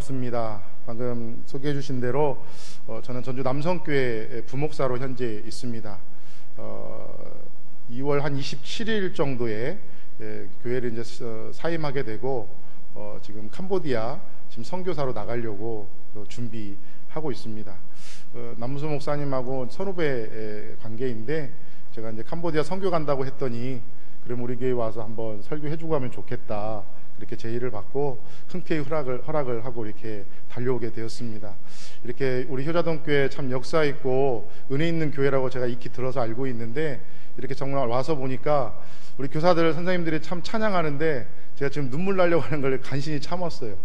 반갑습니다. 방금 소개해 주신 대로 저는 전주 남성교회 부목사로 현재 있습니다. 2월 한 27일 정도에 교회를 이제 사임하게 되고 지금 캄보디아 지금 선교사로 나가려고 준비하고 있습니다. 남무수 목사님하고 선후배 관계인데 제가 이제 캄보디아 선교 간다고 했더니 그럼 우리 교회 와서 한번 설교해주고 하면 좋겠다, 이렇게 제의를 받고 흔쾌히 허락을 하고 이렇게 달려오게 되었습니다. 이렇게 우리 효자동교회 참 역사 있고 은혜 있는 교회라고 제가 익히 들어서 알고 있는데, 이렇게 정말 와서 보니까 우리 교사들 선생님들이 참 찬양하는데 제가 지금 눈물 나려고 하는 걸 간신히 참았어요.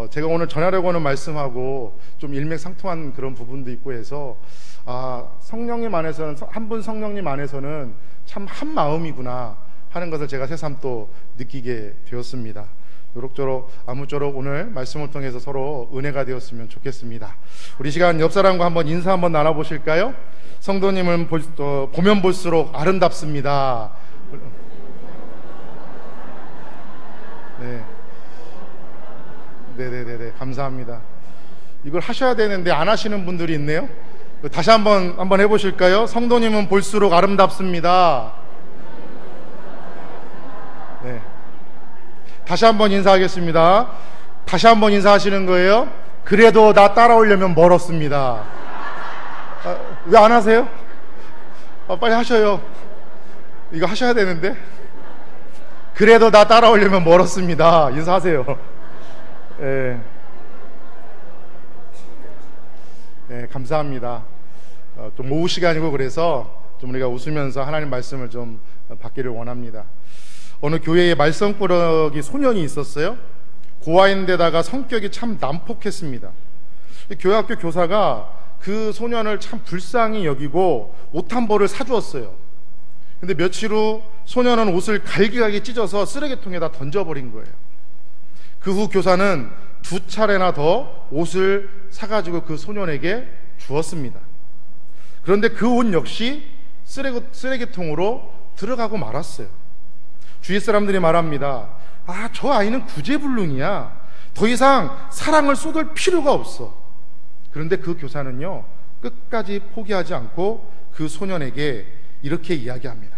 제가 오늘 전하려고 하는 말씀하고 좀 일맥상통한 그런 부분도 있고 해서 성령님 안에서는, 한 분 성령님 안에서는 참 한 마음이구나 하는 것을 제가 새삼 또 느끼게 되었습니다. 요렇저렇 아무쪼록 오늘 말씀을 통해서 서로 은혜가 되었으면 좋겠습니다. 우리 시간 옆 사람과 한번 인사 한번 나눠보실까요? 성도님은 보면 볼수록 아름답습니다. 네네네, 감사합니다. 이걸 하셔야 되는데 안 하시는 분들이 있네요. 다시 한번 해보실까요? 성도님은 볼수록 아름답습니다. 네. 다시 한번 인사하겠습니다. 다시 한번 인사하시는 거예요. 그래도 나 따라오려면 멀었습니다. 왜 안 하세요? 빨리 하셔요. 이거 하셔야 되는데. 그래도 나 따라오려면 멀었습니다. 인사하세요. 네, 감사합니다. 좀 오후 시간이고 그래서 좀 우리가 웃으면서 하나님 말씀을 좀 받기를 원합니다. 어느 교회에 말썽꾸러기 소년이 있었어요. 고아인데다가 성격이 참 난폭했습니다. 교회학교 교사가 그 소년을 참 불쌍히 여기고 옷 한 벌을 사주었어요. 근데 며칠 후 소년은 옷을 갈기갈기 찢어서 쓰레기통에다 던져버린 거예요. 그 후 교사는 2차례나 더 옷을 사가지고 그 소년에게 주었습니다. 그런데 그 옷 역시 쓰레기통으로 들어가고 말았어요. 주위 사람들이 말합니다. 저 아이는 구제불능이야. 더 이상 사랑을 쏟을 필요가 없어. 그런데 그 교사는요, 끝까지 포기하지 않고 그 소년에게 이렇게 이야기합니다.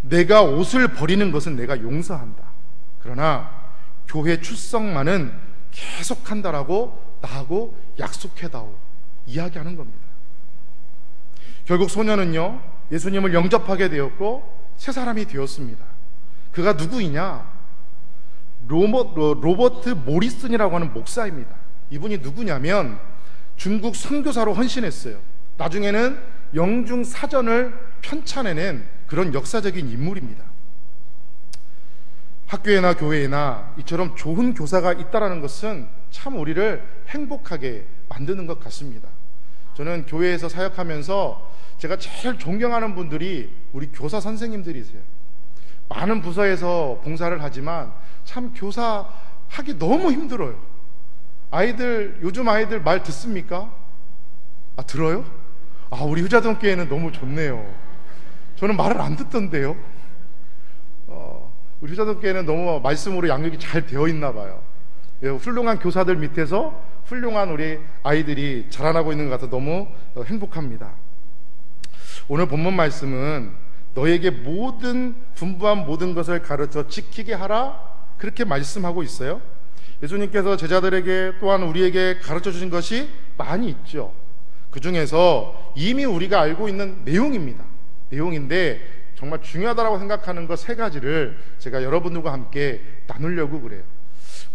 내가 옷을 버리는 것은 내가 용서한다. 그러나 교회 출석만은 계속한다라고 나하고 약속해다오. 이야기하는 겁니다. 결국 소년은요, 예수님을 영접하게 되었고 새 사람이 되었습니다. 그가 누구이냐? 로버트 모리슨이라고 하는 목사입니다. 이분이 누구냐면 중국 선교사로 헌신했어요. 나중에는 영중 사전을 편찬해낸 그런 역사적인 인물입니다. 학교에나 교회에나 이처럼 좋은 교사가 있다는 것은 참 우리를 행복하게 만드는 것 같습니다. 저는 교회에서 사역하면서 제가 제일 존경하는 분들이 우리 교사 선생님들이세요. 많은 부서에서 봉사를 하지만 참 교사하기 너무 힘들어요. 요즘 아이들 말 듣습니까? 들어요? 우리 효자동교회는 너무 좋네요. 저는 말을 안 듣던데요. 우리 효자동교회는 너무 말씀으로 양육이 잘 되어 있나 봐요. 훌륭한 교사들 밑에서 훌륭한 우리 아이들이 자라나고 있는 것 같아서 너무 행복합니다. 오늘 본문 말씀은 너에게 분부한 모든 것을 가르쳐 지키게 하라, 그렇게 말씀하고 있어요. 예수님께서 제자들에게 또한 우리에게 가르쳐 주신 것이 많이 있죠. 그 중에서 이미 우리가 알고 있는 내용인데 정말 중요하다고 생각하는 것 3가지를 제가 여러분들과 함께 나누려고 그래요.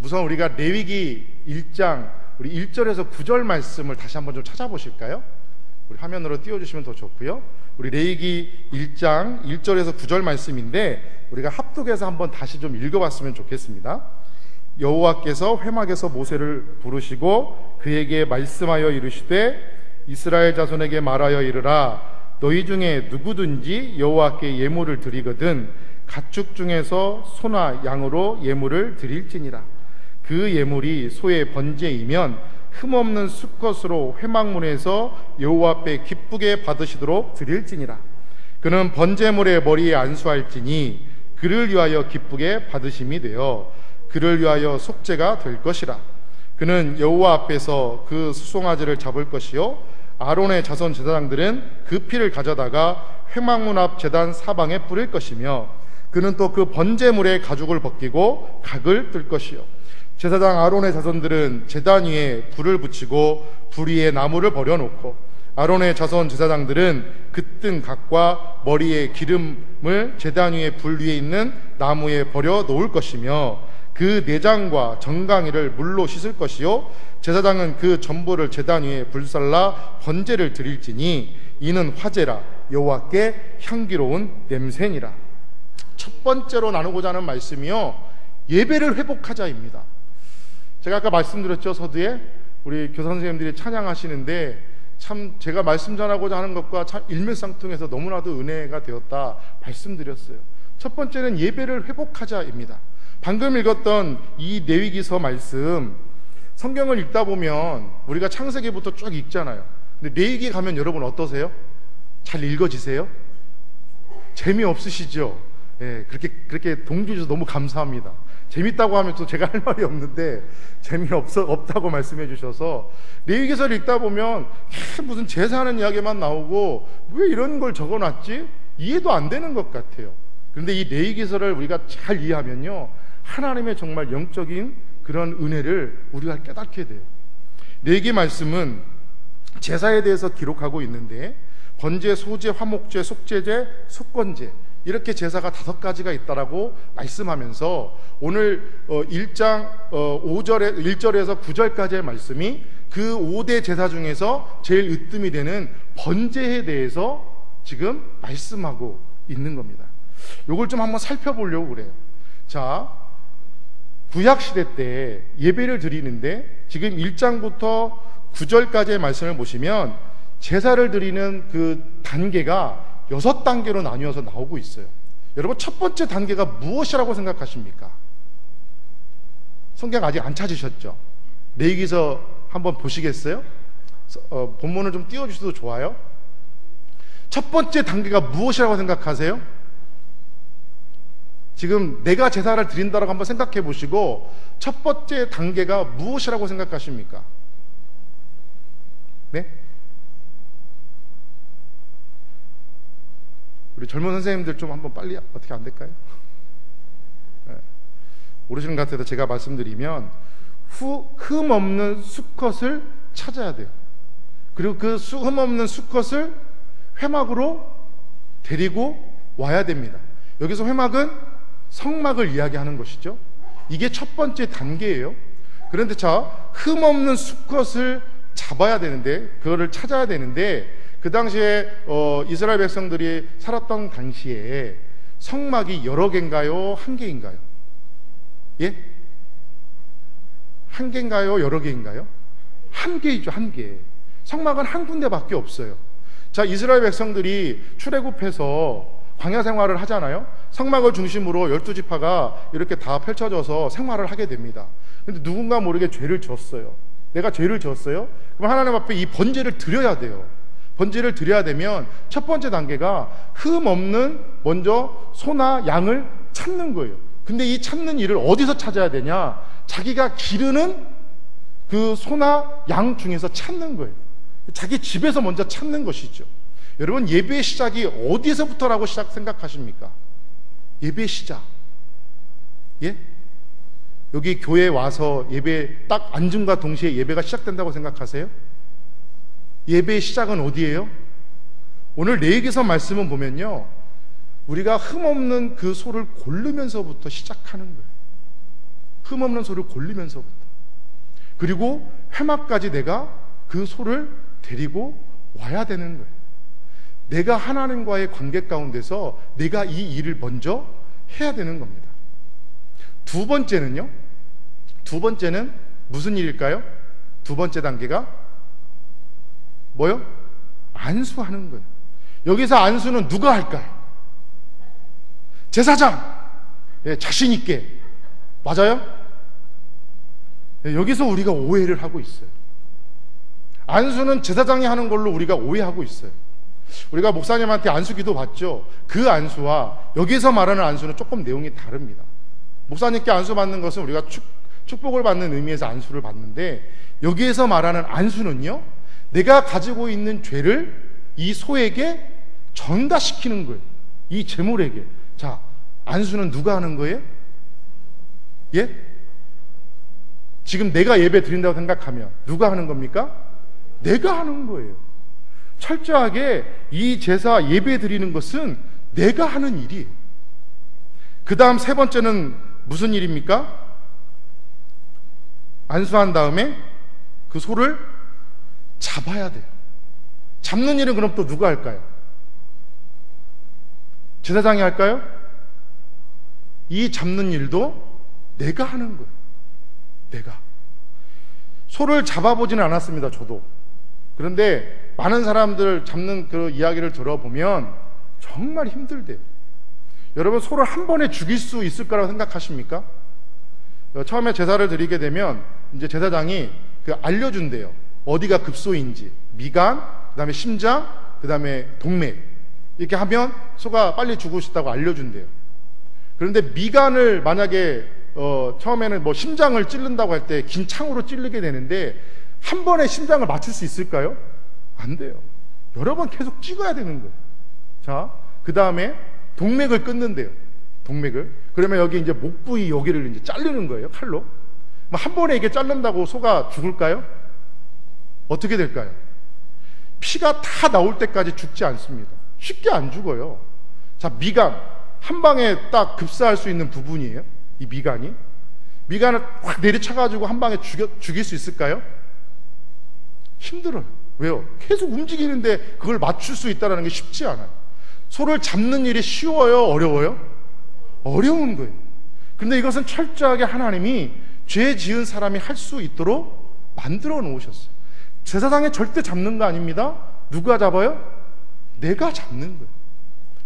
우선 우리가 레위기 1장 우리 1절에서 9절 말씀을 다시 한번 좀 찾아보실까요? 우리 화면으로 띄워주시면 더 좋고요. 우리 레위기 1장 1절에서 9절 말씀인데 우리가 합독해서 한번 다시 좀 읽어봤으면 좋겠습니다. 여호와께서 회막에서 모세를 부르시고 그에게 말씀하여 이르시되 이스라엘 자손에게 말하여 이르라. 너희 중에 누구든지 여호와께 예물을 드리거든 가축 중에서 소나 양으로 예물을 드릴지니라. 그 예물이 소의 번제이면 흠없는 수컷으로 회막문에서 여호와 앞에 기쁘게 받으시도록 드릴지니라. 그는 번제물의 머리에 안수할지니 그를 위하여 기쁘게 받으심이 되어 그를 위하여 속죄가 될 것이라. 그는 여호와 앞에서 그 수송아지를 잡을 것이요 아론의 자손 제사장들은 그 피를 가져다가 회막문 앞 제단 사방에 뿌릴 것이며 그는 또 그 번제물의 가죽을 벗기고 각을 뜰 것이요 제사장 아론의 자손들은 제단 위에 불을 붙이고 불 위에 나무를 버려놓고 아론의 자손 제사장들은 그 뜬 각과 머리에 기름을 제단 위에 불 위에 있는 나무에 버려 놓을 것이며 그 내장과 정강이를 물로 씻을 것이요 제사장은 그 전부를 제단 위에 불살라 번제를 드릴지니 이는 화제라 여호와께 향기로운 냄새니라. 첫 번째로 나누고자 하는 말씀이요 예배를 회복하자입니다. 제가 아까 말씀드렸죠. 서두에 우리 교사 선생님들이 찬양하시는데 참 제가 말씀 전하고자 하는 것과 참 일맥상통해서 너무나도 은혜가 되었다 말씀드렸어요. 첫 번째는 예배를 회복하자입니다. 방금 읽었던 이 레위기서 말씀, 성경을 읽다 보면 우리가 창세기부터 쭉 읽잖아요. 근데 레위기 가면 여러분 어떠세요? 잘 읽어지세요? 재미없으시죠? 예, 그렇게 동조해 주셔서 너무 감사합니다. 재밌다고 하면 또 제가 할 말이 없는데 재미없다고 말씀해 주셔서 레위기서를 읽다 보면 무슨 제사하는 이야기만 나오고 왜 이런 걸 적어놨지? 이해도 안 되는 것 같아요. 그런데 이 레위기서를 우리가 잘 이해하면요 하나님의 정말 영적인 그런 은혜를 우리가 깨닫게 돼요. 레위기 말씀은 제사에 대해서 기록하고 있는데 번제, 소제, 화목제, 속제제, 속건제 이렇게 제사가 5가지가 있다라고 말씀하면서 오늘 1장 1절에서 9절까지의 말씀이 그 5대 제사 중에서 제일 으뜸이 되는 번제에 대해서 지금 말씀하고 있는 겁니다. 이걸 좀 한번 살펴보려고 그래요. 자, 구약시대 때 예배를 드리는데 지금 1장부터 9절까지의 말씀을 보시면 제사를 드리는 그 단계가 6단계로 나뉘어서 나오고 있어요. 여러분 첫 번째 단계가 무엇이라고 생각하십니까? 성경 아직 안 찾으셨죠? 레위기서 한번 보시겠어요? 본문을 좀 띄워주셔도 좋아요. 첫 번째 단계가 무엇이라고 생각하세요? 지금 내가 제사를 드린다라고 한번 생각해 보시고 첫 번째 단계가 무엇이라고 생각하십니까? 네? 우리 젊은 선생님들 좀 한번 빨리 어떻게 안 될까요? 네. 모르시는 것 같아서 제가 말씀드리면 흠 없는 수컷을 찾아야 돼요. 그리고 그 흠 없는 수컷을 회막으로 데리고 와야 됩니다. 여기서 회막은 성막을 이야기하는 것이죠. 이게 첫 번째 단계예요. 그런데 흠 없는 수컷을 잡아야 되는데 그거를 찾아야 되는데 그 당시에 이스라엘 백성들이 살았던 당시에 성막이 여러 개인가요? 한 개인가요? 예? 한 개인가요? 여러 개인가요? 한 개이죠. 한 개. 성막은 한 군데밖에 없어요. 자, 이스라엘 백성들이 출애굽해서 광야 생활을 하잖아요. 성막을 중심으로 12지파가 이렇게 다 펼쳐져서 생활을 하게 됩니다. 근데 누군가 모르게 죄를 지었어요. 내가 죄를 지었어요? 그럼 하나님 앞에 이 번제를 드려야 돼요. 번제를 드려야 되면 첫 번째 단계가 흠 없는 먼저 소나 양을 찾는 거예요. 근데 이 찾는 일을 어디서 찾아야 되냐? 자기가 기르는 그 소나 양 중에서 찾는 거예요. 자기 집에서 먼저 찾는 것이죠. 여러분 예배의 시작이 어디서부터라고 생각하십니까? 예배의 시작. 예? 여기 교회에 와서 예배 딱 앉음과 동시에 예배가 시작된다고 생각하세요? 예배의 시작은 어디예요? 오늘 레위기서 말씀은 보면요 우리가 흠없는 그 소를 고르면서부터 시작하는 거예요. 흠없는 소를 고르면서부터. 그리고 회막까지 내가 그 소를 데리고 와야 되는 거예요. 내가 하나님과의 관계 가운데서 내가 이 일을 먼저 해야 되는 겁니다. 두 번째는요? 두 번째는 무슨 일일까요? 두 번째 단계가 뭐요? 안수하는 거예요. 여기서 안수는 누가 할까요? 제사장! 예, 자신 있게. 맞아요? 예, 여기서 우리가 오해를 하고 있어요. 안수는 제사장이 하는 걸로 우리가 오해하고 있어요. 우리가 목사님한테 안수기도 받죠. 그 안수와 여기서 말하는 안수는 조금 내용이 다릅니다. 목사님께 안수 받는 것은 우리가 축복을 받는 의미에서 안수를 받는데, 여기에서 말하는 안수는요, 내가 가지고 있는 죄를 이 소에게 전가시키는 거예요. 이 제물에게. 자, 안수는 누가 하는 거예요? 예? 지금 내가 예배 드린다고 생각하면 누가 하는 겁니까? 내가 하는 거예요. 철저하게 이 제사 예배 드리는 것은 내가 하는 일이에요. 그 다음 세 번째는 무슨 일입니까? 안수한 다음에 그 소를 잡아야 돼요. 잡는 일은 그럼 또 누가 할까요? 제사장이 할까요? 이 잡는 일도 내가 하는 거예요. 내가. 소를 잡아보지는 않았습니다, 저도. 그런데 많은 사람들 잡는 그 이야기를 들어보면 정말 힘들대요. 여러분, 소를 한 번에 죽일 수 있을 거라고 생각하십니까? 처음에 제사를 드리게 되면 이제 제사장이 알려준대요. 어디가 급소인지, 미간, 그 다음에 심장, 그 다음에 동맥, 이렇게 하면 소가 빨리 죽을 수 있다고 알려준대요. 그런데 미간을 만약에 처음에는 뭐 심장을 찌른다고 할 때 긴 창으로 찌르게 되는데, 한 번에 심장을 맞출 수 있을까요? 안 돼요. 여러 번 계속 찍어야 되는 거예요. 자, 그 다음에 동맥을 끊는데요. 동맥을. 그러면 여기 이제 목 부위 여기를 이제 자르는 거예요, 칼로. 한 번에 이게 자른다고 소가 죽을까요? 어떻게 될까요? 피가 다 나올 때까지 죽지 않습니다. 쉽게 안 죽어요. 자, 미간. 한 방에 딱 급사할 수 있는 부분이에요. 이 미간이. 미간을 확 내리쳐가지고 한 방에 죽일 수 있을까요? 힘들어요. 왜요? 계속 움직이는데 그걸 맞출 수 있다는 게 쉽지 않아요. 소를 잡는 일이 쉬워요? 어려워요? 어려운 거예요. 그런데 이것은 철저하게 하나님이 죄 지은 사람이 할 수 있도록 만들어 놓으셨어요. 제사장이 절대 잡는 거 아닙니다. 누가 잡아요? 내가 잡는 거예요.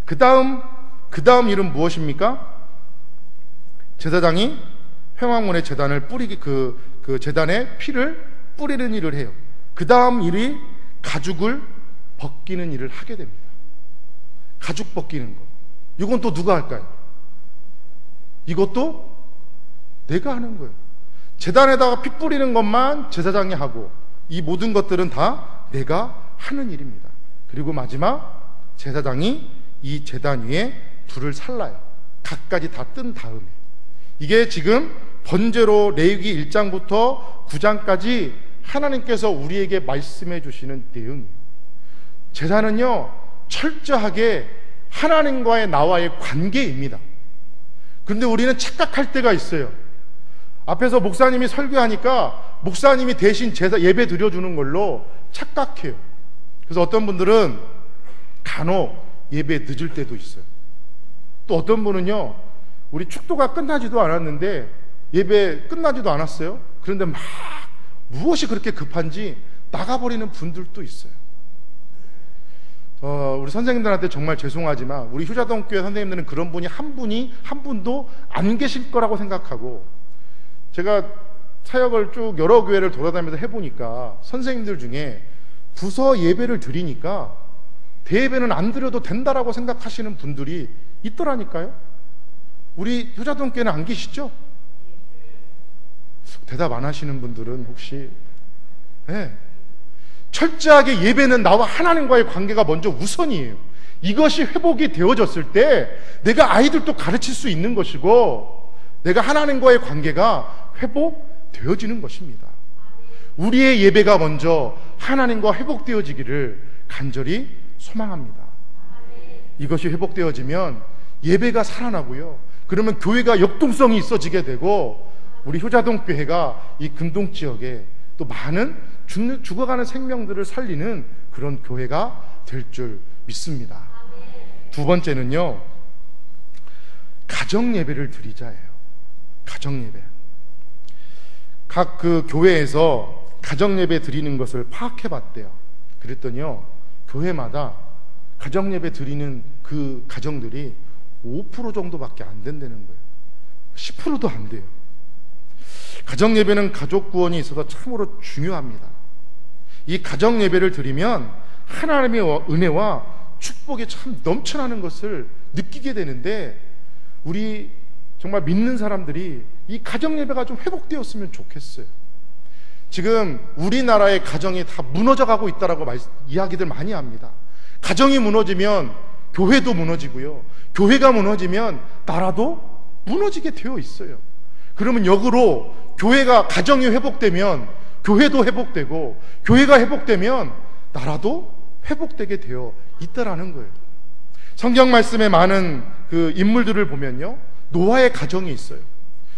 그 다음 일은 무엇입니까? 제사장이 회막문의 제단을 뿌리기, 그 제단에 피를 뿌리는 일을 해요. 그 다음 일이 가죽을 벗기는 일을 하게 됩니다. 가죽 벗기는 거. 이건 또 누가 할까요? 이것도 내가 하는 거예요. 제단에다가 피 뿌리는 것만 제사장이 하고, 이 모든 것들은 다 내가 하는 일입니다. 그리고 마지막, 제사장이 이 제단 위에 불을 살라요. 각가지 다 뜬 다음에. 이게 지금 번제로 레위기 1장부터 9장까지 하나님께서 우리에게 말씀해 주시는 내용이에요. 제사는요, 철저하게 하나님과의 나와의 관계입니다. 그런데 우리는 착각할 때가 있어요. 앞에서 목사님이 설교하니까 목사님이 대신 제사 예배 드려주는 걸로 착각해요. 그래서 어떤 분들은 간혹 예배 늦을 때도 있어요. 또 어떤 분은요, 우리 축도가 끝나지도 않았는데 예배 끝나지도 않았어요. 그런데 막 무엇이 그렇게 급한지 나가버리는 분들도 있어요. 우리 선생님들한테 정말 죄송하지만 우리 효자동교회 선생님들은 그런 분이 한 분도 안 계실 거라고 생각하고, 제가 사역을 쭉 여러 교회를 돌아다니면서 해보니까 선생님들 중에 부서 예배를 드리니까 대예배는 안 드려도 된다라고 생각하시는 분들이 있더라니까요. 우리 효자동교회는 안 계시죠? 대답 안 하시는 분들은 혹시, 네. 철저하게 예배는 나와 하나님과의 관계가 먼저 우선이에요. 이것이 회복이 되어졌을 때 내가 아이들도 가르칠 수 있는 것이고, 내가 하나님과의 관계가 회복되어지는 것입니다. 우리의 예배가 먼저 하나님과 회복되어지기를 간절히 소망합니다. 이것이 회복되어지면 예배가 살아나고요, 그러면 교회가 역동성이 있어지게 되고, 우리 효자동교회가 이 금동지역에 또 많은 죽어가는 생명들을 살리는 그런 교회가 될 줄 믿습니다. 두 번째는요, 가정예배를 드리자예요. 가정예배. 각 그 교회에서 가정예배 드리는 것을 파악해 봤대요. 그랬더니요, 교회마다 가정예배 드리는 그 가정들이 5% 정도밖에 안 된다는 거예요. 10%도 안 돼요. 가정예배는 가족 구원이 있어서 참으로 중요합니다. 이 가정예배를 드리면 하나님의 은혜와 축복이 참 넘쳐나는 것을 느끼게 되는데, 우리 정말 믿는 사람들이 이 가정 예배가 좀 회복되었으면 좋겠어요. 지금 우리나라의 가정이 다 무너져 가고 있다라고 이야기들 많이 합니다. 가정이 무너지면 교회도 무너지고요, 교회가 무너지면 나라도 무너지게 되어 있어요. 그러면 역으로 교회가, 가정이 회복되면 교회도 회복되고, 교회가 회복되면 나라도 회복되게 되어 있다라는 거예요. 성경 말씀에 많은 그 인물들을 보면요, 노아의 가정이 있어요.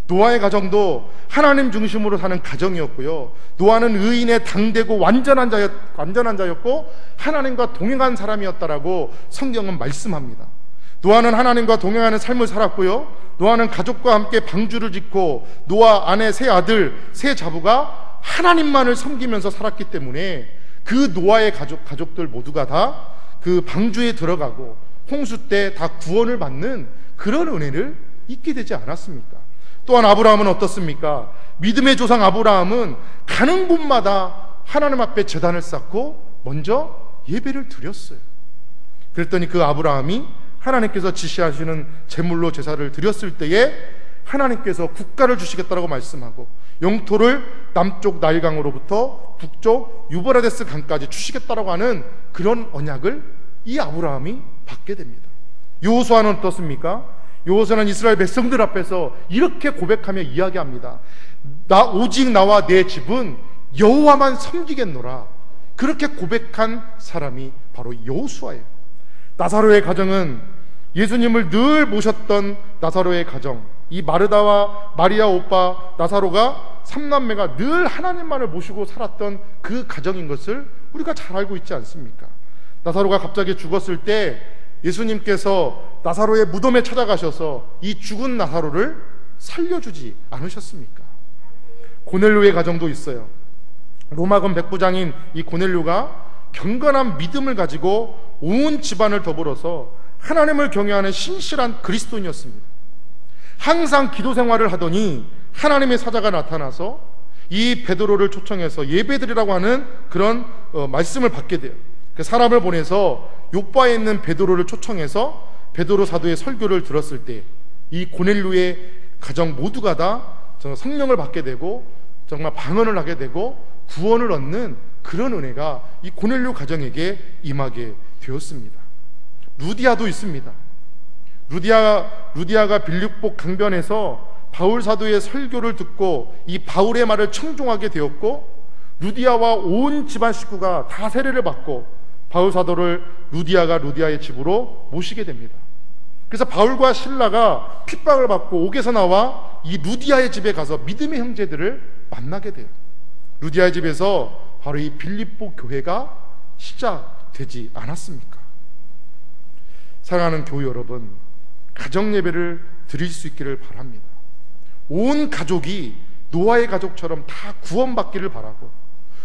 노아의 가정도 하나님 중심으로 사는 가정이었고요, 노아는 의인의 당되고 완전한 자였고 하나님과 동행한 사람이었다라고 성경은 말씀합니다. 노아는 하나님과 동행하는 삶을 살았고요, 노아는 가족과 함께 방주를 짓고 노아 아내 세 아들 세 자부가 하나님만을 섬기면서 살았기 때문에 그 노아의 가족들 모두가 다 그 방주에 들어가고 홍수 때 다 구원을 받는 그런 은혜를 잊게 되지 않았습니까? 또한 아브라함은 어떻습니까? 믿음의 조상 아브라함은 가는 곳마다 하나님 앞에 제단을 쌓고 먼저 예배를 드렸어요. 그랬더니 그 아브라함이 하나님께서 지시하시는 제물로 제사를 드렸을 때에 하나님께서 국가를 주시겠다라고 말씀하고 영토를 남쪽 나일강으로부터 북쪽 유브라데스 강까지 주시겠다라고 하는 그런 언약을 이 아브라함이 받게 됩니다. 여호수아는 어떻습니까? 여호수아는 이스라엘 백성들 앞에서 이렇게 고백하며 이야기합니다. 오직 나와 내 집은 여호와만 섬기겠노라. 그렇게 고백한 사람이 바로 여호수아예요. 나사로의 가정은 예수님을 늘 모셨던 나사로의 가정, 이 마르다와 마리아 오빠 나사로가 삼남매가 늘 하나님만을 모시고 살았던 그 가정인 것을 우리가 잘 알고 있지 않습니까? 나사로가 갑자기 죽었을 때 예수님께서 나사로의 무덤에 찾아가셔서 이 죽은 나사로를 살려주지 않으셨습니까? 고넬료의 가정도 있어요. 로마군 백부장인 이 고넬료가 경건한 믿음을 가지고 온 집안을 더불어서 하나님을 경외하는 신실한 그리스도인이었습니다. 항상 기도 생활을 하더니 하나님의 사자가 나타나서 이 베드로를 초청해서 예배드리라고 하는 그런 말씀을 받게 돼요. 그 사람을 보내서 요바에 있는 베드로를 초청해서 베드로 사도의 설교를 들었을 때 이 고넬료의 가정 모두가 다 성령을 받게 되고 정말 방언을 하게 되고 구원을 얻는 그런 은혜가 이 고넬료 가정에게 임하게 되었습니다. 루디아도 있습니다. 루디아가 빌립보 강변에서 바울 사도의 설교를 듣고 이 바울의 말을 청종하게 되었고, 루디아와 온 집안 식구가 다 세례를 받고 바울 사도를 루디아의 집으로 모시게 됩니다. 그래서 바울과 실라가 핍박을 받고 옥에서 나와 이 루디아의 집에 가서 믿음의 형제들을 만나게 돼요. 루디아의 집에서 바로 이 빌립보 교회가 시작되지 않았습니까? 사랑하는 교회 여러분, 가정 예배를 드릴 수 있기를 바랍니다. 온 가족이 노아의 가족처럼 다 구원받기를 바라고,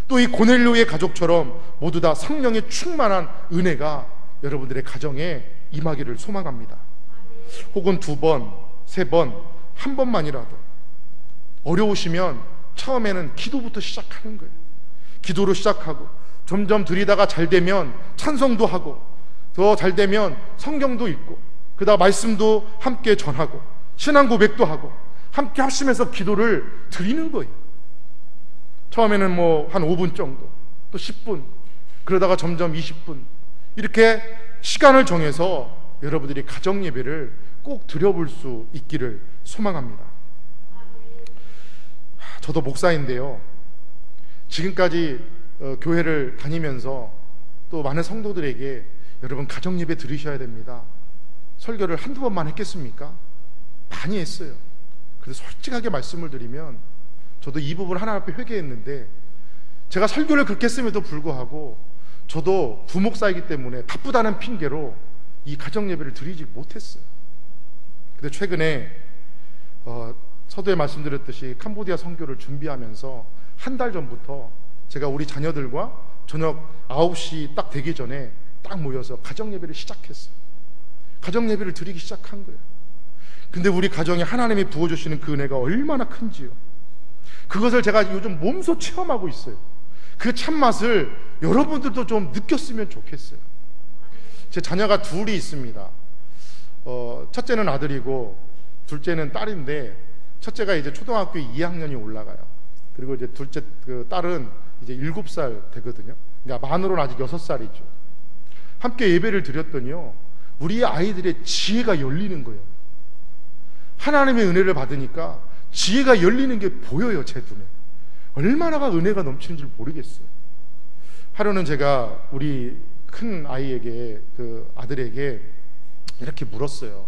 또 이 고넬료의 가족처럼 모두 다 성령의 충만한 은혜가 여러분들의 가정에 임하기를 소망합니다. 혹은 2번, 3번, 한 번만이라도 어려우시면 처음에는 기도부터 시작하는 거예요. 기도로 시작하고 점점 드리다가 잘 되면 찬송도 하고, 더 잘 되면 성경도 읽고, 그다음 말씀도 함께 전하고 신앙 고백도 하고 함께 합심해서 기도를 드리는 거예요. 처음에는 한 5분 정도, 또 10분, 그러다가 점점 20분, 이렇게 시간을 정해서 여러분들이 가정 예배를 꼭 드려볼 수 있기를 소망합니다. 저도 목사인데요, 지금까지 교회를 다니면서 또 많은 성도들에게 여러분 가정 예배 드리셔야 됩니다, 설교를 한두 번만 했겠습니까? 많이 했어요. 그래서 솔직하게 말씀을 드리면 저도 이 부분을 하나님 앞에 회개했는데, 제가 설교를 그렇게 했음에도 불구하고 저도 부목사이기 때문에 바쁘다는 핑계로 이 가정 예배를 드리지 못했어요. 근데 최근에 서두에 말씀드렸듯이 캄보디아 선교를 준비하면서 한 달 전부터 제가 우리 자녀들과 저녁 9시 딱 되기 전에 딱 모여서 가정 예배를 시작했어요. 가정 예배를 드리기 시작한 거예요. 근데 우리 가정에 하나님이 부어주시는 그 은혜가 얼마나 큰지요. 그것을 제가 요즘 몸소 체험하고 있어요. 그 참맛을 여러분들도 좀 느꼈으면 좋겠어요. 제 자녀가 둘이 있습니다. 첫째는 아들이고 둘째는 딸인데, 첫째가 이제 초등학교 2학년이 올라가요. 그리고 이제 둘째 그 딸은 이제 7살 되거든요. 그러니까 만으로는 아직 6살이죠. 함께 예배를 드렸더니요, 우리 아이들의 지혜가 열리는 거예요. 하나님의 은혜를 받으니까 지혜가 열리는 게 보여요, 제 눈에. 얼마나 은혜가 넘치는 줄 모르겠어요. 하루는 제가 우리 큰 아이에게, 그 아들에게 이렇게 물었어요.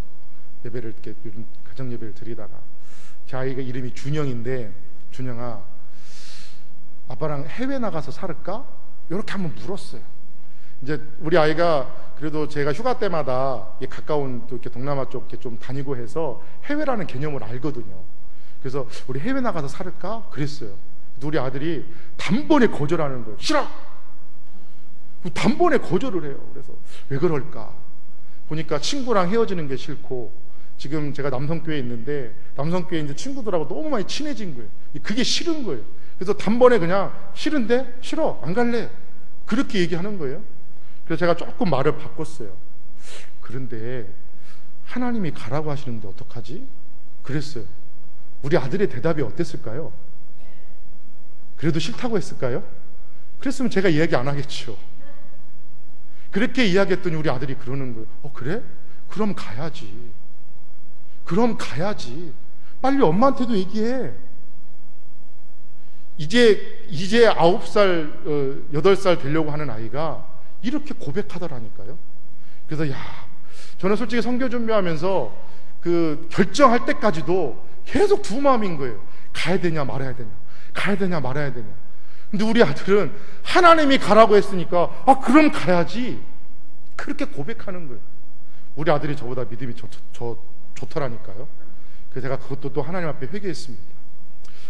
예배를 이렇게 가정 예배를 드리다가, 제 아이가 이름이 준영인데, 준영아, 아빠랑 해외 나가서 살을까? 이렇게 한번 물었어요. 이제 우리 아이가 그래도 제가 휴가 때마다 가까운 또 이렇게 동남아 쪽 이렇게 좀 다니고 해서 해외라는 개념을 알거든요. 그래서 우리 해외 나가서 살을까? 그랬어요. 우리 아들이 단번에 거절하는 거예요. 싫어! 단번에 거절을 해요. 그래서 왜 그럴까? 보니까 친구랑 헤어지는 게 싫고, 지금 제가 남성교회에 있는데 남성교회 이제 친구들하고 너무 많이 친해진 거예요. 그게 싫은 거예요. 그래서 단번에 그냥 싫은데 싫어, 안 갈래, 그렇게 얘기하는 거예요. 그래서 제가 조금 말을 바꿨어요. 그런데 하나님이 가라고 하시는데 어떡하지? 그랬어요. 우리 아들의 대답이 어땠을까요? 그래도 싫다고 했을까요? 그랬으면 제가 이야기 안 하겠죠. 그렇게 이야기했더니 우리 아들이 그러는 거예요. 그래? 그럼 가야지. 그럼 가야지. 빨리 엄마한테도 얘기해. 이제 9살, 8살 되려고 하는 아이가 이렇게 고백하더라니까요. 그래서 저는 솔직히 선교 준비하면서 그 결정할 때까지도 계속 두 마음인 거예요. 가야 되냐 말아야 되냐, 가야 되냐 말아야 되냐. 근데 우리 아들은 하나님이 가라고 했으니까 그럼 가야지, 그렇게 고백하는 거예요. 우리 아들이 저보다 믿음이 좋더라니까요. 그래서 제가 그것도 또 하나님 앞에 회개했습니다.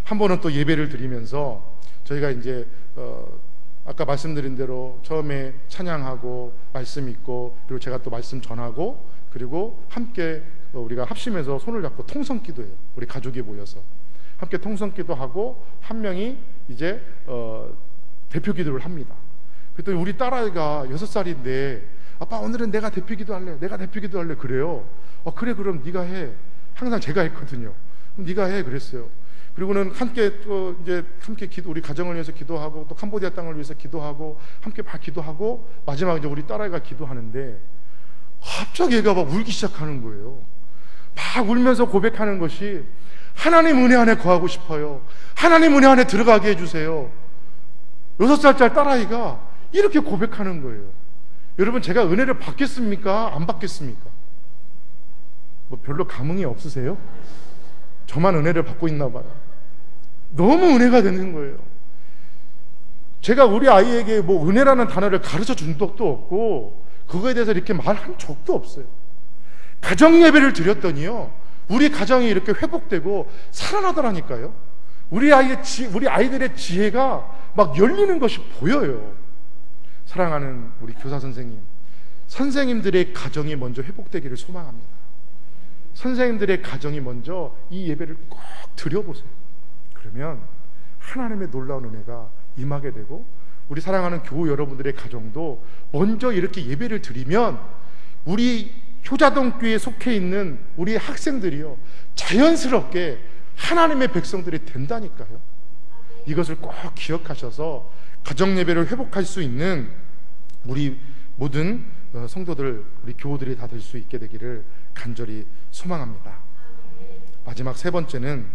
한 번은 또 예배를 드리면서 저희가 이제 아까 말씀드린 대로 처음에 찬양하고 말씀 읽고, 그리고 제가 또 말씀 전하고, 그리고 함께 우리가 합심해서 손을 잡고 통성기도해요. 우리 가족이 모여서 함께 통성기도하고, 한 명이 이제 대표기도를 합니다. 그랬더니 우리 딸아이가 6살인데 아빠 오늘은 내가 대표기도할래, 내가 대표기도할래 그래요. 그래, 그럼 네가 해. 항상 제가 했거든요. 그럼 네가 해 그랬어요. 그리고는 함께 또 이제 함께 우리 가정을 위해서 기도하고, 또 캄보디아 땅을 위해서 기도하고, 함께 막 기도하고, 마지막에 이제 우리 딸아이가 기도하는데 갑자기 얘가 막 울기 시작하는 거예요. 막 울면서 고백하는 것이, 하나님 은혜 안에 거하고 싶어요. 하나님 은혜 안에 들어가게 해주세요. 6살짜리 딸아이가 이렇게 고백하는 거예요. 여러분, 제가 은혜를 받겠습니까? 안 받겠습니까? 별로 감흥이 없으세요? 저만 은혜를 받고 있나 봐요. 너무 은혜가 되는 거예요. 제가 우리 아이에게 은혜라는 단어를 가르쳐 준 적도 없고, 그거에 대해서 이렇게 말한 적도 없어요. 가정 예배를 드렸더니요, 우리 가정이 이렇게 회복되고 살아나더라니까요. 우리 아이들의 지혜가 막 열리는 것이 보여요. 사랑하는 우리 교사 선생님들의 가정이 먼저 회복되기를 소망합니다. 선생님들의 가정이 먼저 이 예배를 꼭 드려보세요. 그러면 하나님의 놀라운 은혜가 임하게 되고, 우리 사랑하는 교우 여러분들의 가정도 먼저 이렇게 예배를 드리면 우리 효자동교회에 속해 있는 우리 학생들이요, 자연스럽게 하나님의 백성들이 된다니까요. 이것을 꼭 기억하셔서 가정 예배를 회복할 수 있는 우리 모든 성도들, 우리 교우들이 다 될 수 있게 되기를 간절히 소망합니다. 마지막 세 번째는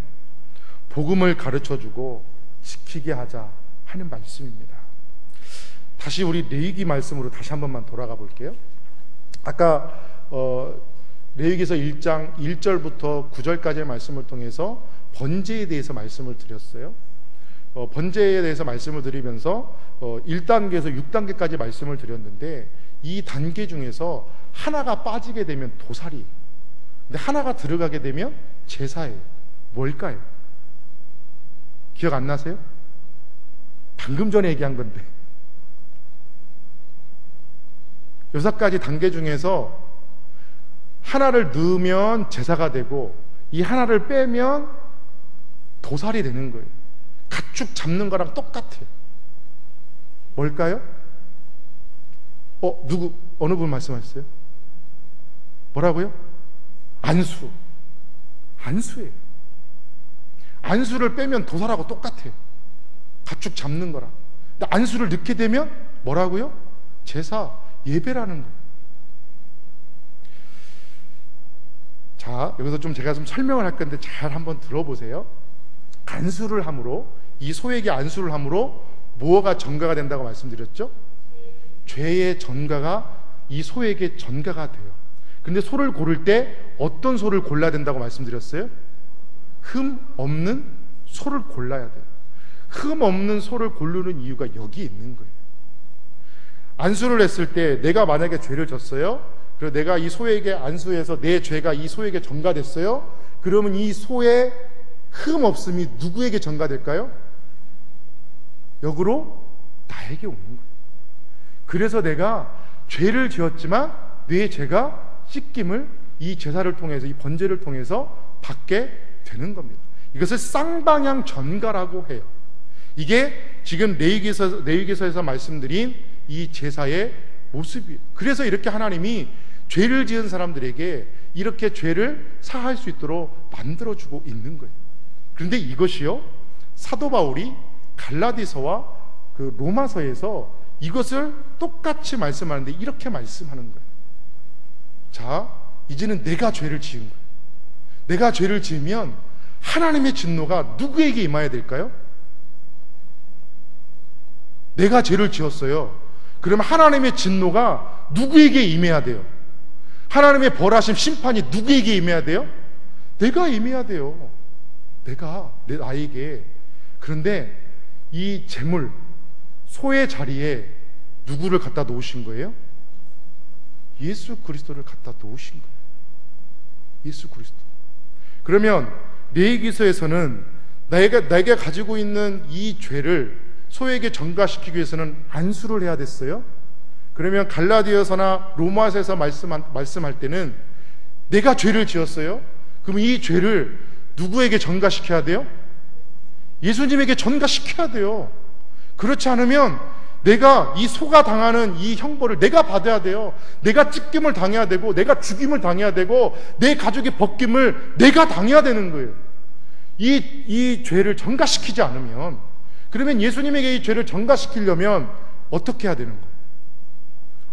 복음을 가르쳐주고 지키게 하자 하는 말씀입니다. 다시 우리 레위기 말씀으로 다시 한 번만 돌아가 볼게요. 아까 레위기서 1장 1절부터 9절까지의 말씀을 통해서 번제에 대해서 말씀을 드렸어요. 번제에 대해서 말씀을 드리면서 1단계에서 6단계까지 말씀을 드렸는데, 이 단계 중에서 하나가 빠지게 되면 도살이, 근데 하나가 들어가게 되면 제사예요. 뭘까요? 기억 안 나세요? 방금 전에 얘기한 건데. 6가지 단계 중에서 하나를 넣으면 제사가 되고, 이 하나를 빼면 도살이 되는 거예요. 가축 잡는 거랑 똑같아요. 뭘까요? 어느 분 말씀하셨어요? 뭐라고요? 안수예요. 안수를 빼면 도살하고 똑같아요. 가축 잡는 거랑. 근데 안수를 넣게 되면 뭐라고요? 제사, 예배라는 거예요. 자, 여기서 제가 설명을 할 건데 잘 한번 들어보세요. 안수를 함으로, 이 소에게 안수를 함으로 뭐가 전가가 된다고 말씀드렸죠? 죄의 전가가 이 소에게 전가가 돼요. 근데 소를 고를 때 어떤 소를 골라야 된다고 말씀드렸어요? 흠 없는 소를 골라야 돼요. 흠 없는 소를 고르는 이유가 여기 있는 거예요. 안수를 했을 때 내가 만약에 죄를 졌어요. 그리고 내가 이 소에게 안수해서 내 죄가 이 소에게 전가됐어요. 그러면 이 소의 흠 없음이 누구에게 전가될까요? 역으로 나에게 오는 거예요. 그래서 내가 죄를 지었지만 내 죄가 씻김을 이 제사를 통해서, 이 번제를 통해서 받게 되는 겁니다. 이것을 쌍방향 전가라고 해요. 이게 지금 레위기서에서 말씀드린 이 제사의 모습이에요. 그래서 이렇게 하나님이 죄를 지은 사람들에게 이렇게 죄를 사할 수 있도록 만들어주고 있는 거예요. 그런데 이것이요, 사도 바울이 갈라디서와 그 로마서에서 이것을 똑같이 말씀하는데 이렇게 말씀하는 거예요. 자, 이제는 내가 죄를 지은 거예요. 내가 죄를 지으면 하나님의 진노가 누구에게 임해야 될까요? 내가 죄를 지었어요. 그러면 하나님의 진노가 누구에게 임해야 돼요? 하나님의 벌하심, 심판이 누구에게 임해야 돼요? 내가 임해야 돼요. 나에게. 그런데 이 제물, 소의 자리에 누구를 갖다 놓으신 거예요? 예수 그리스도를 갖다 놓으신 거예요. 예수 그리스도. 그러면 레위기서에서는 내가 가지고 있는 이 죄를 소에게 전가시키기 위해서는 안수를 해야 됐어요. 그러면 갈라디아서나 로마서에서 말씀할 때는 내가 죄를 지었어요. 그럼 이 죄를 누구에게 전가시켜야 돼요? 예수님에게 전가시켜야 돼요. 그렇지 않으면 내가 이 소가 당하는 이 형벌을 내가 받아야 돼요. 내가 찢김을 당해야 되고, 내가 죽임을 당해야 되고, 내 가족의 벗김을 내가 당해야 되는 거예요. 이 죄를 전가시키지 않으면, 그러면 예수님에게 이 죄를 전가시키려면 어떻게 해야 되는 거예요?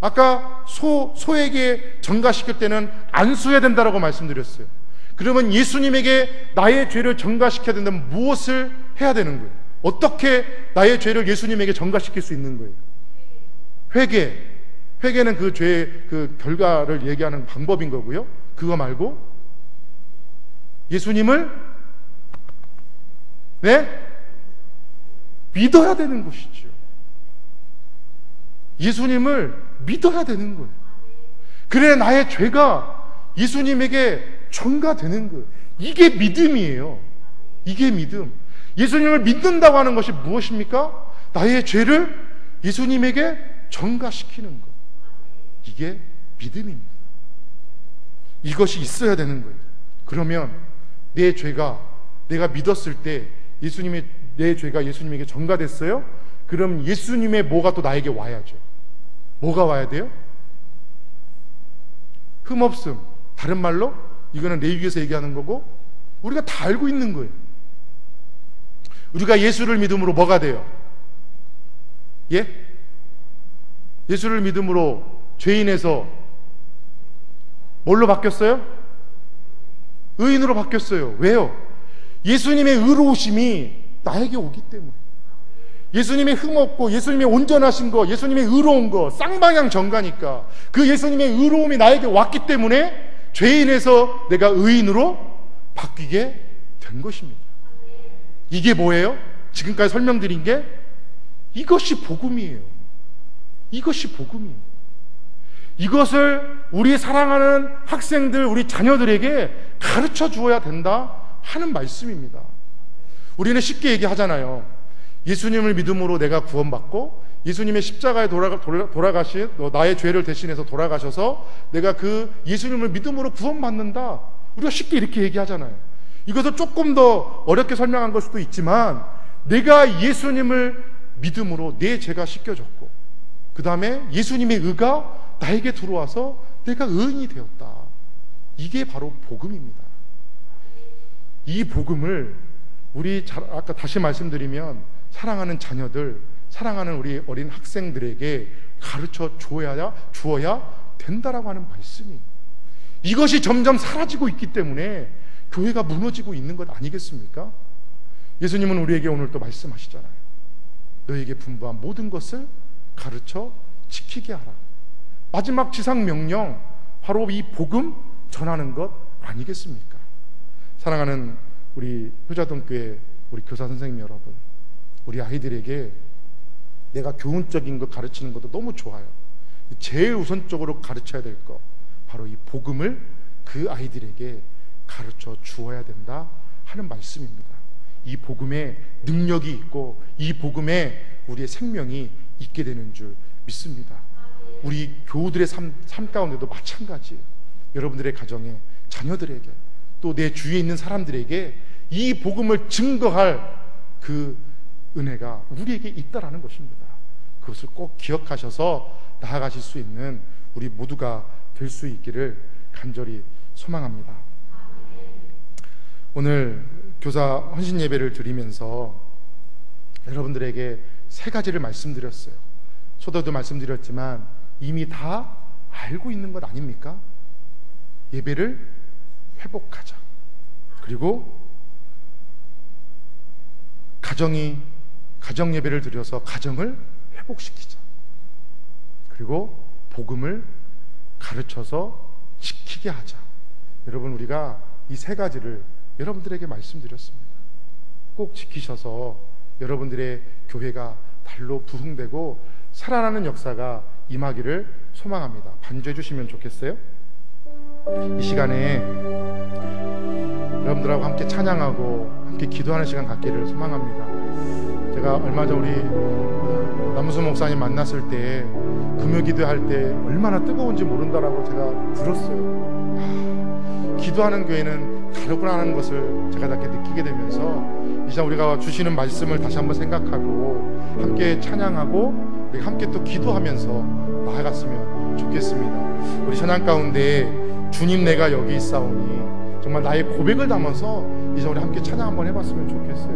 아까 소에게 전가시킬 때는 안수해야 된다라고 말씀드렸어요. 그러면 예수님에게 나의 죄를 전가시켜야 된다면 무엇을 해야 되는 거예요? 어떻게 나의 죄를 예수님에게 전가시킬 수 있는 거예요? 회개. 회개는 그 죄의 그 결과를 얘기하는 방법인 거고요. 그거 말고 예수님을 믿어야 되는 것이죠. 예수님을 믿어야 되는 거예요. 그래 나의 죄가 예수님에게 전가되는 거예요. 이게 믿음이에요. 이게 믿음. 예수님을 믿는다고 하는 것이 무엇입니까? 나의 죄를 예수님에게 전가시키는 것. 이게 믿음입니다. 이것이 있어야 되는 거예요. 그러면 내 죄가, 내가 믿었을 때 내 죄가 예수님에게 전가됐어요? 그럼 예수님의 뭐가 또 나에게 와야죠. 뭐가 와야 돼요? 흠없음. 다른 말로 이거는 레위기에서 얘기하는 거고 우리가 다 알고 있는 거예요. 우리가 예수를 믿음으로 뭐가 돼요? 예? 예수를 믿음으로 죄인에서 뭘로 바뀌었어요? 의인으로 바뀌었어요. 왜요? 예수님의 의로우심이 나에게 오기 때문에. 예수님의 흠없고 예수님의 온전하신 거, 예수님의 의로운 거, 쌍방향 전가니까 그 예수님의 의로움이 나에게 왔기 때문에 죄인에서 내가 의인으로 바뀌게 된 것입니다. 이게 뭐예요? 지금까지 설명드린 게 이것이 복음이에요. 이것이 복음이에요. 이것을 우리 사랑하는 학생들, 우리 자녀들에게 가르쳐 주어야 된다 하는 말씀입니다. 우리는 쉽게 얘기하잖아요. 예수님을 믿음으로 내가 구원받고 예수님의 십자가에 돌아가신 나의 죄를 대신해서 돌아가셔서 내가 그 예수님을 믿음으로 구원받는다. 우리가 쉽게 이렇게 얘기하잖아요. 이것을 조금 더 어렵게 설명한 걸 수도 있지만 내가 예수님을 믿음으로 내 죄가 씻겨졌고 그 다음에 예수님의 의가 나에게 들어와서 내가 의인이 되었다. 이게 바로 복음입니다. 이 복음을 아까 다시 말씀드리면 사랑하는 자녀들, 사랑하는 우리 어린 학생들에게 가르쳐 주어야 된다라고 하는 말씀이, 이것이 점점 사라지고 있기 때문에 교회가 무너지고 있는 것 아니겠습니까? 예수님은 우리에게 오늘 또 말씀하시잖아요. 너에게 분부한 모든 것을 가르쳐 지키게 하라. 마지막 지상 명령, 바로 이 복음 전하는 것 아니겠습니까? 사랑하는 우리 효자동교회 우리 교사 선생님 여러분, 우리 아이들에게 내가 교훈적인 것 가르치는 것도 너무 좋아요. 제일 우선적으로 가르쳐야 될 것, 바로 이 복음을 그 아이들에게 가르쳐 주어야 된다 하는 말씀입니다. 이 복음에 능력이 있고 이 복음에 우리의 생명이 있게 되는 줄 믿습니다. 우리 교우들의 삶 가운데도 마찬가지예요. 여러분들의 가정에, 자녀들에게, 또 내 주위에 있는 사람들에게 이 복음을 증거할 그 은혜가 우리에게 있다라는 것입니다. 그것을 꼭 기억하셔서 나아가실 수 있는 우리 모두가 될 수 있기를 간절히 소망합니다. 오늘 교사 헌신 예배를 드리면서 여러분들에게 세 가지를 말씀드렸어요. 초대도 말씀드렸지만 이미 다 알고 있는 것 아닙니까? 예배를 회복하자. 그리고 가정 예배를 드려서 가정을 회복시키자. 그리고 복음을 가르쳐서 지키게 하자. 여러분, 우리가 이 세 가지를 여러분들에게 말씀드렸습니다. 꼭 지키셔서 여러분들의 교회가 달로 부흥되고 살아나는 역사가 임하기를 소망합니다. 반주해 주시면 좋겠어요? 이 시간에 여러분들하고 함께 찬양하고 함께 기도하는 시간 갖기를 소망합니다. 제가 얼마 전 우리 남무수 목사님 만났을 때 금요기도할 때 얼마나 뜨거운지 모른다라고 제가 들었어요. 기도하는 교회는 다르구나 하는 것을 제가 이렇게 느끼게 되면서 이제 우리가 주시는 말씀을 다시 한번 생각하고 함께 찬양하고 우리 함께 또 기도하면서 나아갔으면 좋겠습니다. 우리 찬양 가운데 주님 내가 여기 있사오니, 정말 나의 고백을 담아서 이제 우리 함께 찬양 한번 해봤으면 좋겠어요.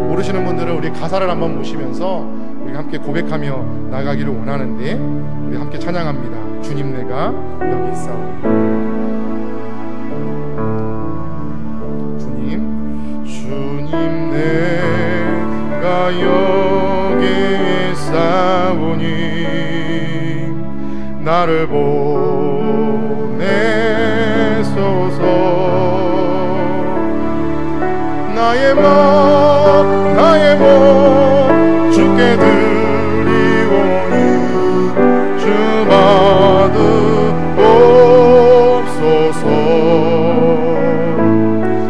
모르시는 분들은 우리 가사를 한번 보시면서 우리 함께 고백하며 나가기를 원하는데, 우리 함께 찬양합니다. 주님 내가 여기 있사오니. 주님 내가 여기 있사오니 나를 보내소서. 나의 몸 주께 드리오니 주 받으옵소서.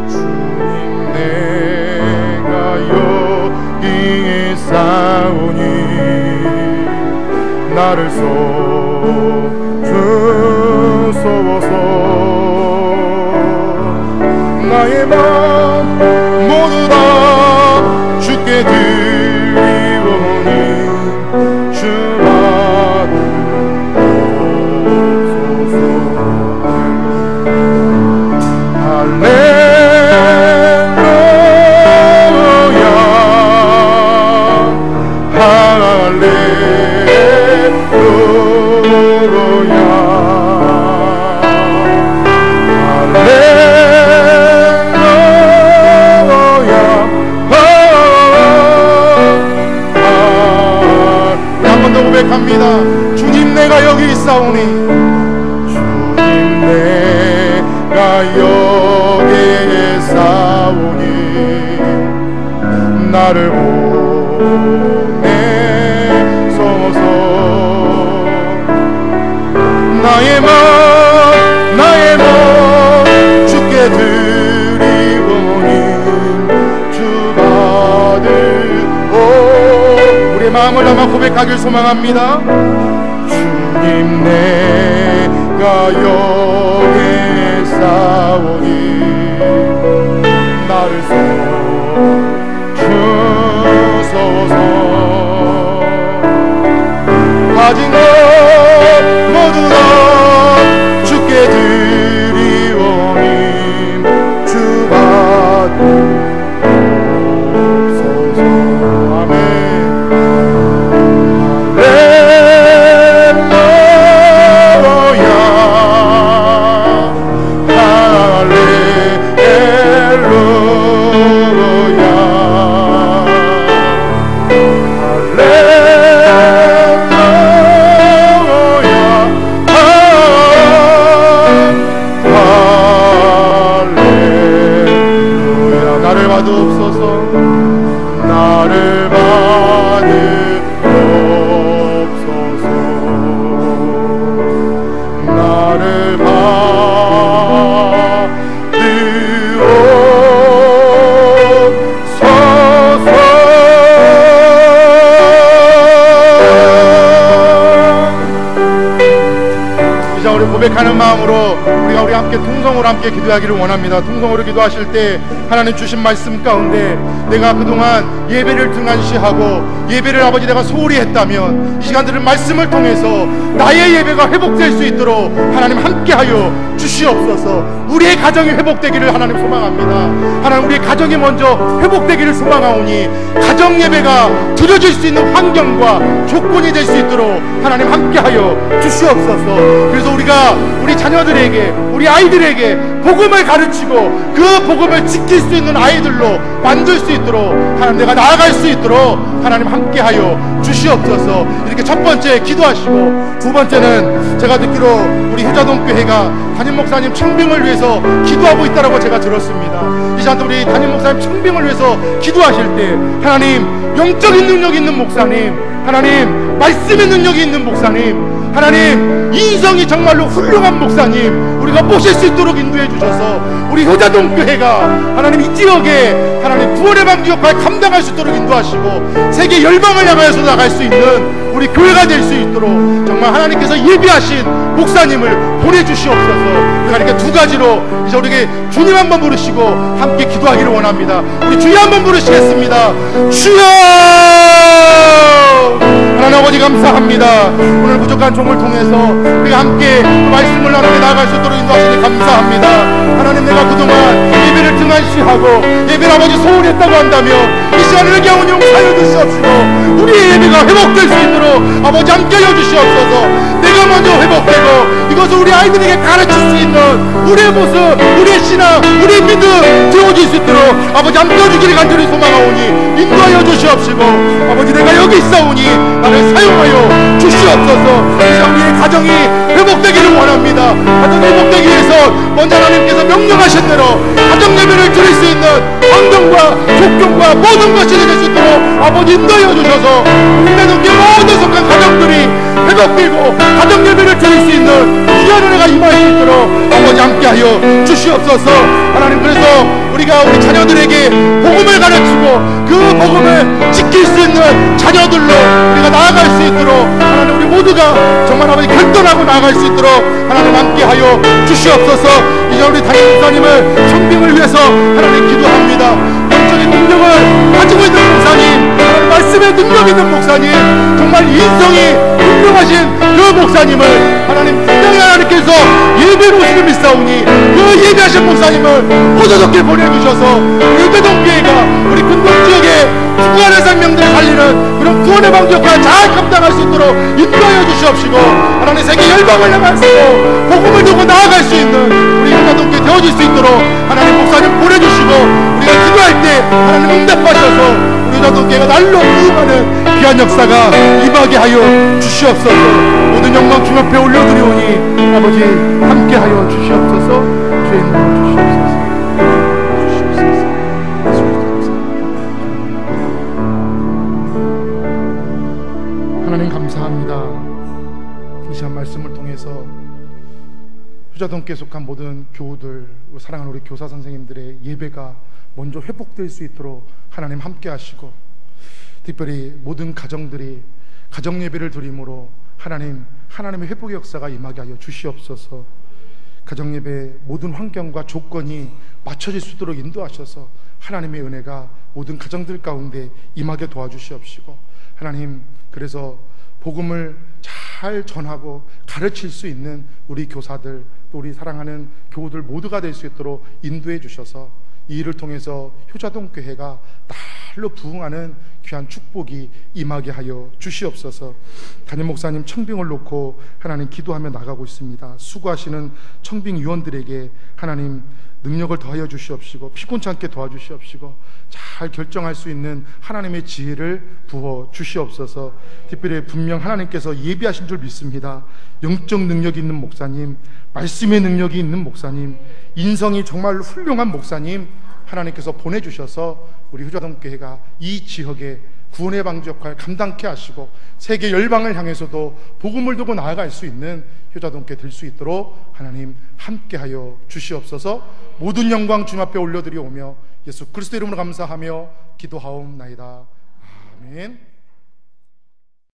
주님 내가 여기 있사오니 나를 주소서. 나의 마음 모두 다 주께 드리오니 주 받으옵소서. 할렐루야 할렐루야 고백합니다. 주님 내가 여기 있사오니 주님 내가 여기 있사오니 나를 보내소서. 나의 몸 주께 드리오니 주 받으오. 우리의 마음을 담아 고백하길 소망합니다. 주님 내가 여기 있사오니 나를 주소서. 가진 것 모두 다 주께 드리오니 주 받으옵소서. 나를 이제 우리 고백하는 마음으로 우리 함께 통성으로 함께 기도하기를 원합니다. 통성으로 기도하실 때 하나님 주신 말씀 가운데 내가 그동안 예배를 등한시하고 예배를 아버지 내가 소홀히 했다면 이 시간들은 말씀을 통해서 나의 예배가 회복될 수 있도록 하나님 함께하여 주시옵소서. 우리의 가정이 회복되기를 하나님 소망합니다. 하나님 우리의 가정이 먼저 회복되기를 소망하오니 가정 예배가 드려질 수 있는 환경과 조건이 될 수 있도록 하나님 함께하여 주시옵소서. 그래서 우리가 우리 자녀들에게 우리 아이들에게 복음을 가르치고 그 복음을 지킬 수 있는 아이들로 만들 수 있도록 하나님 내가 나아갈 수 있도록 하나님 함께하여 주시옵소서. 이렇게 첫 번째 기도하시고 두 번째는 제가 듣기로 우리 효자동교회가 담임 목사님 청빙을 위해서 기도하고 있다고 제가 들었습니다. 이 시간도 우리 담임 목사님 청빙을 위해서 기도하실 때 하나님 영적인 능력이 있는 목사님, 하나님 말씀의 능력이 있는 목사님, 하나님 인성이 정말로 훌륭한 목사님 우리가 모실 수 있도록 인도해 주셔서 우리 효자동교회가 하나님 이 지역에 하나님 구원의 방주 역할 감당할 수 있도록 인도하시고 세계 열방을 향하여서 나갈 수 있는 우리 교회가 될 수 있도록 정말 하나님께서 예비하신 목사님을 보내주시옵소서. 우리가 이렇게 두 가지로 이제 우리에게 주님 한번 부르시고 함께 기도하기를 원합니다. 우리 주여 한번 부르시겠습니다. 주여! 하나님 아버지 감사합니다. 오늘 부족한 종을 통해서 우리가 함께 말씀을 나누게 나아갈 수 있도록 인도하시니 감사합니다. 하나님 내가 그동안 예배를 등한시하고 예배를 아버지 소홀히 했다고 한다며 이 시간을 겨우 용서하여 주시옵시고 우리의 예배가 회복될 수 있도록 아버지 함께하여 주시옵소서. 내가 먼저 회복되고 이것을 우리 아이들에게 가르칠 수 있는 우리의 모습, 우리의 신앙, 우리의 믿음 되어질 수 있도록 아버지 함께해 주기를 간절히 소망하오니 인도하여 주시옵시고 아버지 내가 여기 있사오니 나를 사용하여 주시옵소서. 이제 우리의 가정이 회복되기를 원합니다. 가정이 회복되기 위해서 먼저 하나님께서 명령하신 대로 가정 예배를 드릴 수 있는 환경과 조건과 모든 것이 될 수 있도록 아버지 인도하여 주셔서 우리 나눔께 모든 속한 가정들이 회복되고 가정 예배를 드릴 수 있는 귀한 은혜가 임할 수 있도록 아버지 함께하여 주시옵소서. 하나님 그래서 우리가 우리 자녀들에게 복음을 가르치고 그 복음을 지킬 수 있는 자녀들로 우리가 나아갈 수 있도록 하나님 우리 모두가 정말 아버지 결단하고 나아갈 수 있도록 하나님 함께하여 주시옵소서. 이제 우리 담임 목사님을 청빙을 위해서 하나님 기도합니다. 영적인 능력을 가지고 있는 목사님, 말씀의 능력 있는 목사님, 정말 인성이 훌륭하신 그 목사님을 하나님 분명히 하나님께서 예배로 오시는 믿사오니 그 예배하신 목사님을 호조좋게 보내주셔서 우리 효자동교회가 우리 근동지역에 구원의 생명들을 살리는 그런 구원의 방주 역할을 잘 감당할 수 있도록 인도하여 주시옵시고 하나님 세계 열방을 향하시고 복음을 두고 나아갈 수 있는 우리 효자동교회 되어질 수 있도록 하나님 목사님 보내주시고 우리가 기도할 때 하나님 응답하셔서 우리 효자동교회가 날로 부흥하는 귀한 역사가 임하게 하여 주시옵소서. 모든 영광 주 앞에 올려드리오니 아버지 함께하여 주시옵소서. 주의 이름으로 주시옵소서. 하나님 감사합니다. 이 시간 말씀을 통해서 효자동교에 속한 모든 교우들, 사랑하는 우리 교사 선생님들의 예배가 먼저 회복될 수 있도록 하나님 함께 하시고 특별히 모든 가정들이 가정 예배를 드림으로 하나님의 회복의 역사가 임하게 하여 주시옵소서. 가정 예배 모든 환경과 조건이 맞춰질 수 있도록 인도하셔서 하나님의 은혜가 모든 가정들 가운데 임하게 도와주시옵시고 하나님 그래서 복음을 잘 전하고 가르칠 수 있는 우리 교사들 또 우리 사랑하는 교우들 모두가 될 수 있도록 인도해 주셔서 이 일을 통해서 효자동교회가 날로 부흥하는 귀한 축복이 임하게 하여 주시옵소서. 담임 목사님 청빙을 놓고 하나님 기도하며 나가고 있습니다. 수고하시는 청빙위원들에게 하나님 능력을 더하여 주시옵시고 피곤치 않게 도와주시옵시고 잘 결정할 수 있는 하나님의 지혜를 부어 주시옵소서. 특별히 분명 하나님께서 예비하신 줄 믿습니다. 영적 능력이 있는 목사님, 말씀의 능력이 있는 목사님, 인성이 정말 훌륭한 목사님 하나님께서 보내주셔서 우리 효자동교회가 이 지역에 구원의 방주 역할 감당케 하시고 세계 열방을 향해서도 복음을 두고 나아갈 수 있는 효자동께 될 수 있도록 하나님 함께하여 주시옵소서. 모든 영광 주님 앞에 올려드리오며 예수 그리스도 이름으로 감사하며 기도하옵나이다. 아멘.